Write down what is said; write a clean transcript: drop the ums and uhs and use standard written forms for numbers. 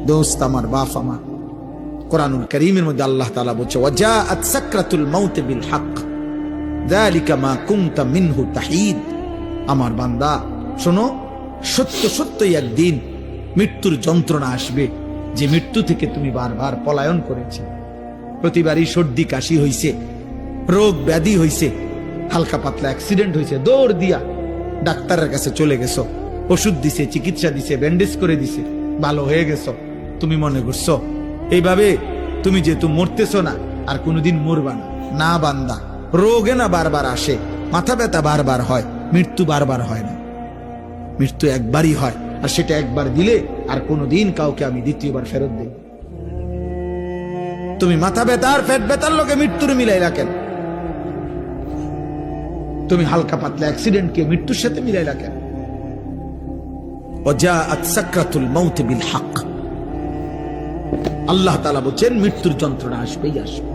দোস্ত আমার, বাপ আমার, কোরআনুল কারীমের মধ্যে আল্লাহ তাআলা বলছে ওয়াজাআত সাকরাতুল মাউত বিল হক যালিকা মা কুনতা মিনহু তাহিদ। আমার বান্দা শোনো, সত্য সত্যই একদিন মৃত্যুর যন্ত্রণা আসবে, যে মৃত্যু থেকে তুমি বারবার পলায়ন করেছে। প্রতিবারই সর্দি কাশি হইছে, রোগ ব্যাধি হইছে, হালকা পাতলা অ্যাক্সিডেন্ট হইছে, দৌড় দিয়া ডাক্তারের কাছে চলে গেছো, ওষুধ দিছে, চিকিৎসা দিছে, ব্যান্ডেজ করে দিছে, ভালো হয়ে গেছো। তুমি মনে করছো এইভাবে তুমি যেহেতু মরতেছো না, আর কোনোদিন মরবা না। না বান্দা, রোগে না বারবার আসে, মাথা ব্যথা বারবার হয়, মৃত্যু বারবার হয় না। মৃত্যু একবারই হয়, আর সেটা একবার দিলে আর কোনোদিন কাউকে আমি দ্বিতীয়বার ফেরত দিই। তুমি মাথা ব্যথা আর পেট ব্যথার লোকে মৃত্যুর মিলাইলা কেন? তুমি হালকা পাতলা অ্যাক্সিডেন্টকে মৃত্যুর সাথে মিলাইলা কেন? ওয়াজাআত সাকরাতুল মাউত বিল হক। আল্লাহ তাআলা বলেন মৃত্যুর যন্ত্রণা আসবেই আসবে।